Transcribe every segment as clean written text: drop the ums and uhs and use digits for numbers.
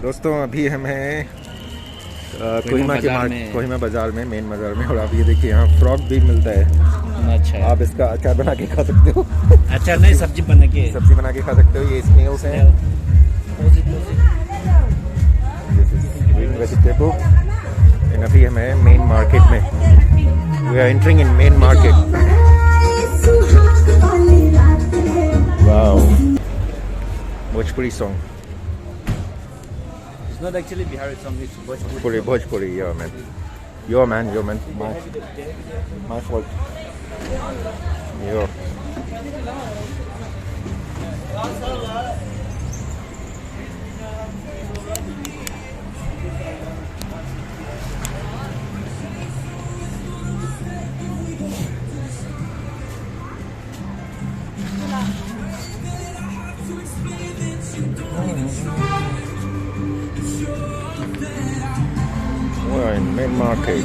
दोस्तों अभी हम हैं कोहिमा बाज़ार में, मेन बाज़ार में। और आप ये देखिए यहाँ फ्रॉक भी मिलता है। अच्छा, आप इसका अचार बना के खा सकते हो। अच्छा नहीं, सब्जी बना के खा सकते हो। ये स्नेल्स हैं। Green vegetable. एंड अभी हम हैं मेन मार्केट में। We are entering in main market. Wow, Bhojpuri song. It's not actually Bihari song, it's Bhojpuri. Bhojpuri, yeah, man. Your man. My fault. Yo. We're in main market.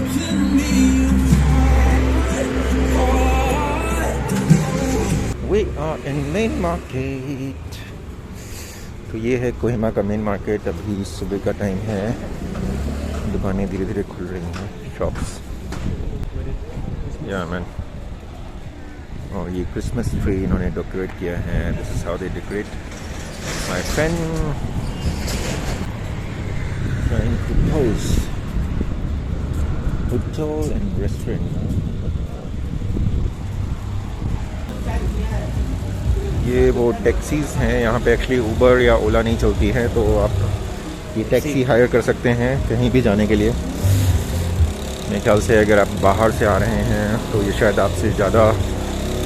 We are in main market. तो ये है कोहिमा का main market. अभी सुबह का time है। दुकानें धीरे धीरे खुल रही हैं, शॉप्स। या मैन। और ये क्रिसमस ट्री इन्होंने डेकोरेट किया है। This is how they decorate. My friend trying to pose hotel and restaurant. ये वो टैक्सीज हैं यहाँ पे। एक्चुअली उबर या ओला नहीं चलती है, तो आप ये टैक्सी हायर कर सकते हैं कहीं भी जाने के लिए। मेरे ख्याल से अगर आप बाहर से आ रहे हैं तो ये शायद आपसे ज़्यादा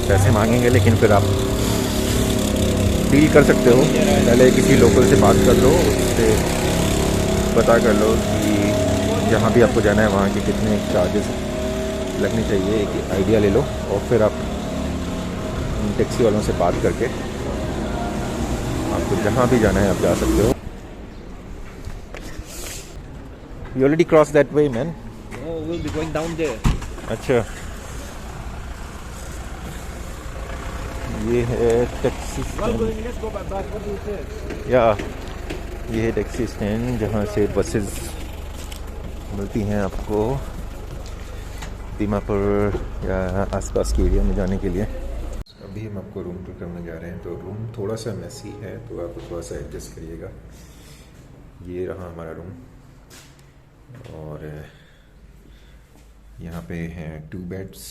पैसे मांगेंगे, लेकिन फिर आप डील कर सकते हो। पहले किसी लोकल से बात कर लो, उससे पता कर लो कि जहाँ भी आपको जाना है वहाँ के कितने चार्जेस लगने चाहिए। एक आइडिया ले लो और फिर आप टैक्सी वालों से बात करके आपको जहाँ भी जाना है आप जा सकते हो। You already crossed that way, man. Oh, we'll be going down there. अच्छा, ये है taxi stand. Let's go by bus. What do you say? या ये है टैक्सी स्टैंड जहाँ से बसेस मिलती हैं आपको दीमापुर या आसपास के एरिया में जाने के लिए। अभी हम आपको रूम टूर करने जा रहे हैं। तो रूम थोड़ा सा मैसी है, तो आप थोड़ा सा एडजस्ट करिएगा। ये रहा हमारा रूम। और यहाँ पे हैं 2 बेड्स।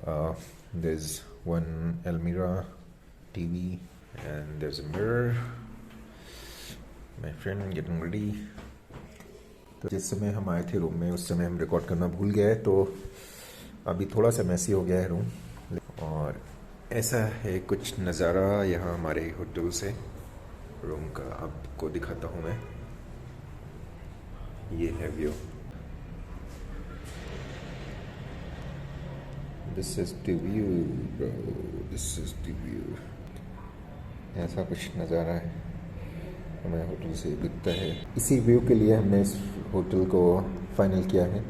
देयर इज 1 अलमीरा, TV and there is a mirror. My friend getting ready. तो जिस समय हम आए थे रूम में उस समय हम रिकॉर्ड करना भूल गए, तो अभी थोड़ा सा मैसी हो गया है रूम। और ऐसा है कुछ नज़ारा यहाँ हमारे होटल से रूम का। आपको दिखाता हूँ मैं। ये है view. This is the view bro, this is the view. ऐसा कुछ नज़ारा है हमारे होटल से दिखता है। इसी व्यू के लिए हमने इस होटल को फाइनल किया है।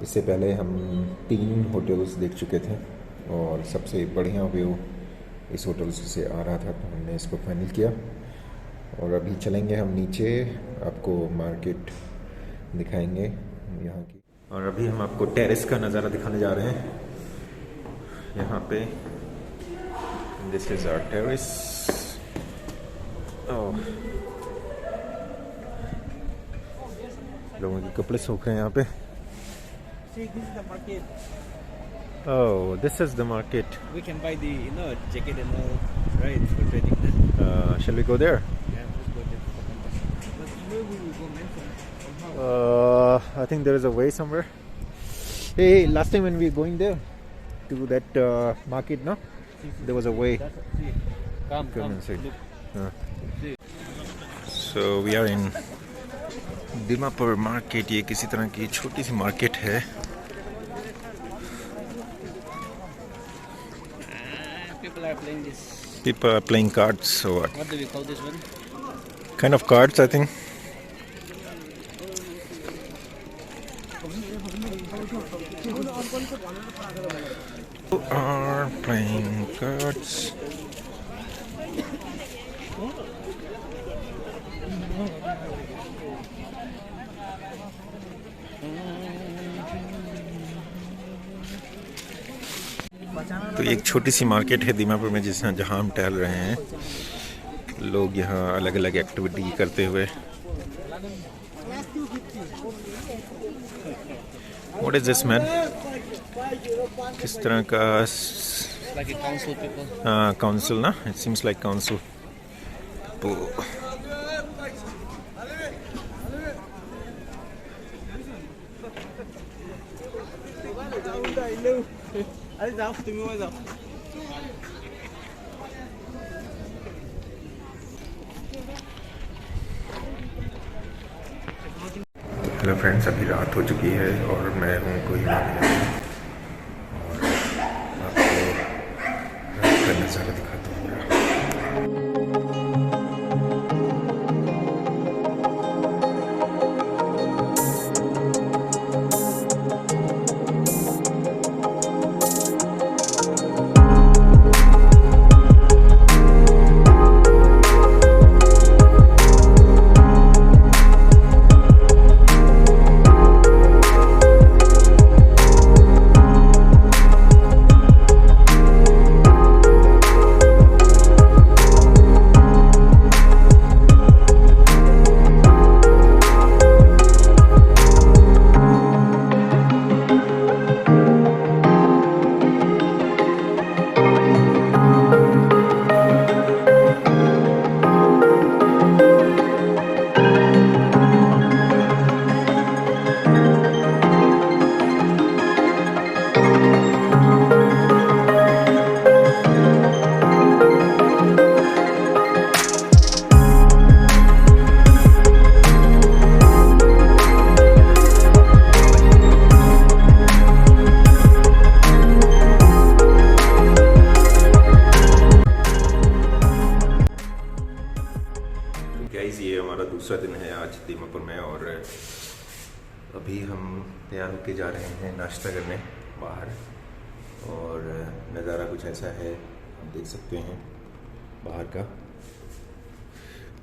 इससे पहले हम 3 होटल्स देख चुके थे और सबसे बढ़िया व्यू इस होटल से आ रहा था, तो हमने इसको फाइनल किया। और अभी चलेंगे हम नीचे, आपको मार्केट दिखाएंगे यहाँ की। और अभी हम आपको टेरेस का नज़ारा दिखाने जा रहे हैं। यहाँ पे दिस इज आवर टेरेस। लोगों के कपड़े सूख रहे हैं यहाँ पे। See, this is the market. Oh, this is the market. We can buy the, jacket and all, right, for trading. Shall we go there? Yeah, let's go there. But where will we go, man? From how? I think there is a way somewhere. Hey, last time when we were going there to that market, no? There was a way. See, come inside. look. See. So we are in Dimapur market। ये किसी तरह की छोटी सी market है। People are playing this. People are playing cards. So What do we call this one? kind of cards, I think. Are playing cards. तो एक छोटी सी market है दीमापुर में जहाँ हम टहल रहे हैं। लोग यहाँ अलग अलग एक्टिविटी करते हुए। What is this, man? किस तरह का? Like a council people. Council ना? It seems like council. तो हेलो फ्रेंड्स, अभी रात हो चुकी है और मैं हूँ कोहिमा में और आपको रात का नज़ारा दिखाता हूँ। ये हमारा दूसरा दिन है आज दीमापुर में और अभी हम तैयार होके जा रहे हैं नाश्ता करने बाहर। और नज़ारा कुछ ऐसा है, आप देख सकते हैं बाहर का।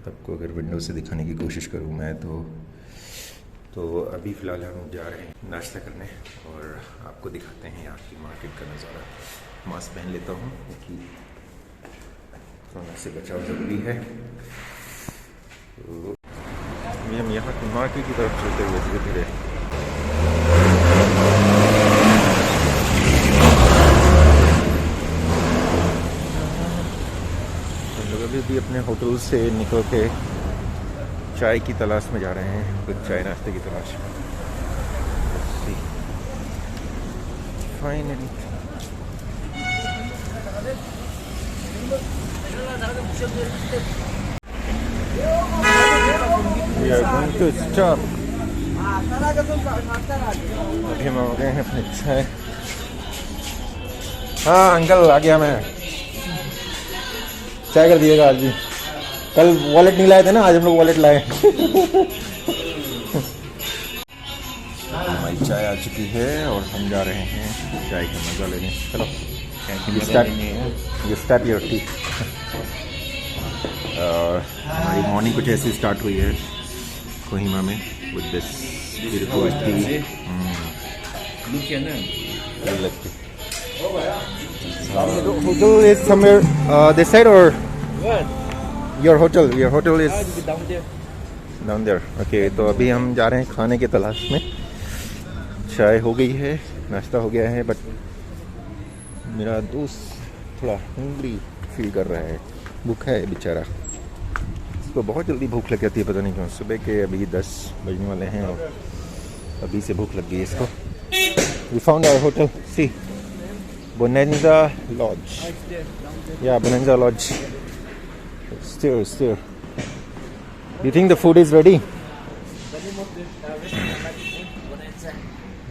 आपको अगर विंडो से दिखाने की कोशिश करूँ मैं तो अभी फ़िलहाल हम जा रहे हैं नाश्ता करने और आपको दिखाते हैं यहाँ की मार्केट का नज़ारा। मास्क पहन लेता हूँ क्योंकि कोरोना से बचाव ज़रूरी है। तो हम यहाँ की मार्केट की तरफ चलते हुए धीरे धीरे हम लोग अभी अपने होटल से निकल के चाय की तलाश में जा रहे हैं, कुछ चाय नाश्ते की तलाश में। Finally We are going to stop. अभी हम हो गए हैं अपने चाय। हाँ अंकल, आ गया मैं। चाय कर दिएगा आज भी। कल वॉलेट नहीं लाए थे ना, आज हम लोग वॉलेट लाए। हमारी चाय आ चुकी है और हम जा रहे हैं चाय का मजा लेने। चलो ये स्टार्ट योर टी। हमारी मॉर्निंग कुछ ऐसी स्टार्ट हुई है कोहिमा में with this beautiful T. Hotel is somewhere this side or your hotel is down there. Okay, तो अभी हम जा रहे हैं खाने की तलाश में। चाय हो गई है, नाश्ता हो गया है, बट मेरा दोस्त थोड़ा हंग्री फील कर रहा है, भूखा है बेचारा। इसको बहुत जल्दी भूख लग जाती है, पता नहीं क्यों। सुबह के अभी 10 बजने वाले हैं और अभी से भूख लग गई है इसको। We found our hotel. See, Bonanza Lodge. Yeah, Bonanza Lodge. Still. Do you think the food is ready?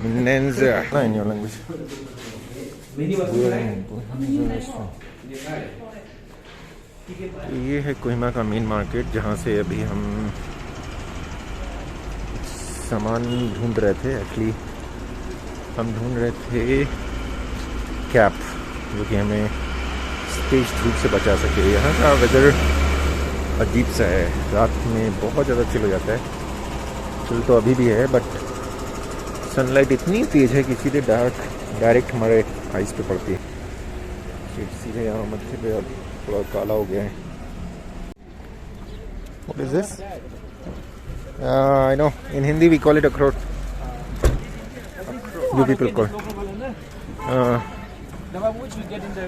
Bonanza. In your language. ये है कोहिमा का मेन मार्केट, जहाँ से अभी हम सामान ढूंढ रहे थे। एक्चुअली हम ढूंढ रहे थे कैप जो कि हमें तेज धूप से बचा सके। यहाँ का वेदर अजीब सा है, रात में बहुत ज़्यादा चिल हो जाता है। चिल तो अभी भी है, बट सनलाइट इतनी तेज़ है कि सीधे डायरेक्ट हमारे आइज़ पे पड़ती है। फिर सीधे यहाँ मत्थे पे अब थोड़ा काला हो गया है. What is this? I know. In Hindi we call it akhrot. You people call. The one which we get in the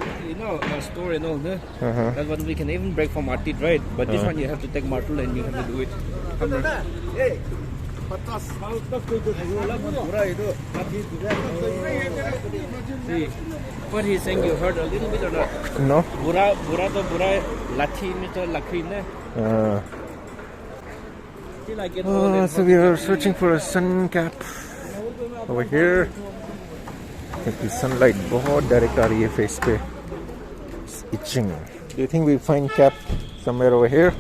store and all, no? Uh-huh. That one we can even break from our teeth, right? But this one you have to take martel and you have to do it. See, what he's saying, you heard a little bit or not? No. Bura to bura, lathi means to lakhi, ne? Till I get old and So we are searching for a sun cap over here. क्योंकि sunlight बहुत direct आ रही है face पे. It's itching. Do you think we find cap somewhere over here?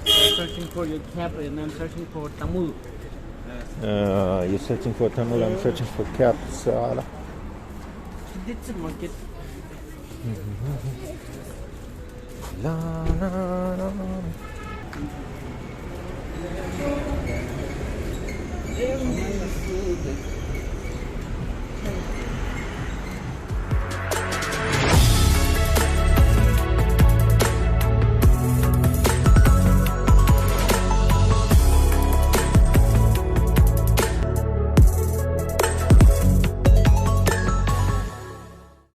I'm searching for your cap and I'm searching for Tamil. You're searching for Tamil. I'm searching for cap. Sala. It's a market. La, la, la.